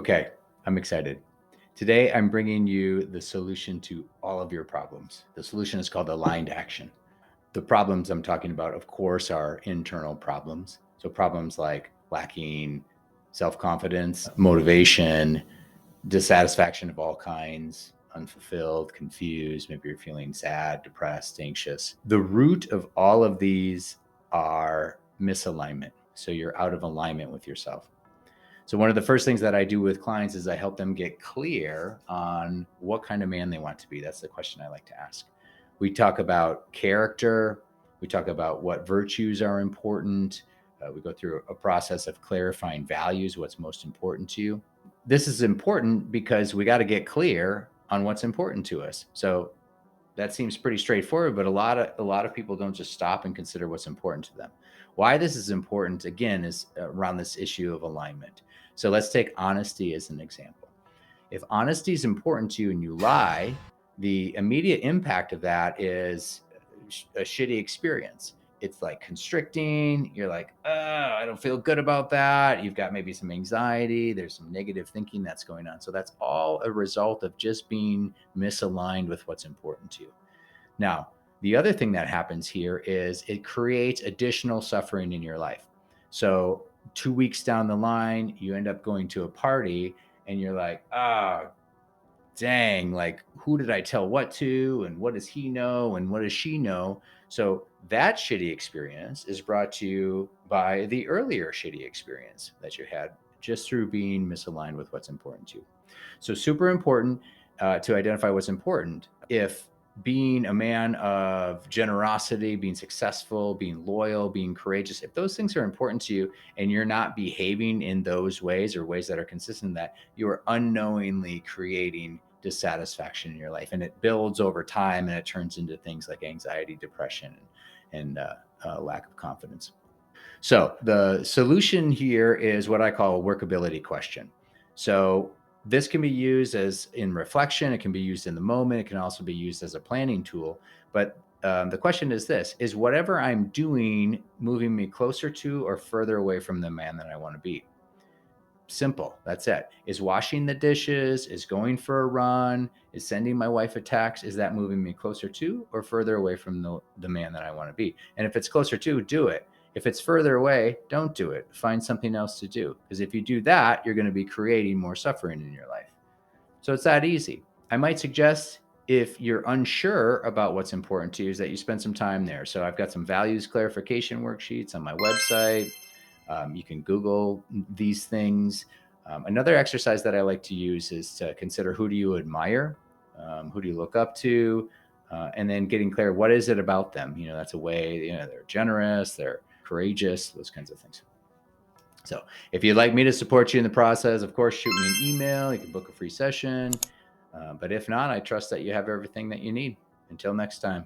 Okay, I'm excited. Today, I'm bringing you the solution to all of your problems. The solution is called aligned action. The problems I'm talking about, of course, are internal problems. So, problems like lacking self confidence, motivation, dissatisfaction of all kinds, unfulfilled, confused. Maybe you're feeling sad, depressed, anxious. The root of all of these are misalignment. So, you're out of alignment with yourself. So one of the first things that I do with clients is I help them get clear on what kind of man they want to be. That's the question I like to ask. We talk about character. We talk about what virtues are important. We go through a process of clarifying values, what's most important to you. This is important because we got to get clear on what's important to us. So that seems pretty straightforward, but a lot of people don't just stop and consider what's important to them. Why this is important, again, is around this issue of alignment. So let's take honesty as an example. If honesty is important to you and you lie, the immediate impact of that is a shitty experience. It's like constricting. You're like, oh, I don't feel good about that. You've got maybe some anxiety. There's some negative thinking that's going on. So that's all a result of just being misaligned with what's important to you. Now, the other thing that happens here is it creates additional suffering in your life. So 2 weeks down the line, you end up going to a party and you're like, ah, oh, dang, like who did I tell what to, and what does he know, and what does she know? So that shitty experience is brought to you by the earlier shitty experience that you had just through being misaligned with what's important to you. So super important to identify what's important. If being a man of generosity, being successful, being loyal, being courageous, if those things are important to you and you're not behaving in those ways or ways that are consistent, that you are unknowingly creating dissatisfaction in your life, and it builds over time and it turns into things like anxiety, depression, and lack of confidence. So the solution here is what I call a workability question. So this can be used as in reflection. It can be used in the moment. It can also be used as a planning tool. But the question is this: is whatever I'm doing moving me closer to or further away from the man that I want to be? Simple. That's it. Is washing the dishes, is going for a run, is sending my wife a text, is that moving me closer to or further away from the man that I want to be? And if it's closer to, do it. If it's further away, don't do it. Find something else to do. Because if you do that, you're going to be creating more suffering in your life. So it's that easy. I might suggest, if you're unsure about what's important to you, is that you spend some time there. So I've got some values clarification worksheets on my website. You can Google these things. Another exercise that I like to use is to consider, who do you admire? Who do you look up to? And then getting clear, what is it about them? That's a way, they're generous, they're courageous, those kinds of things. So if you'd like me to support you in the process, of course, shoot me an email. You can book a free session. But if not, I trust that you have everything that you need. Until next time.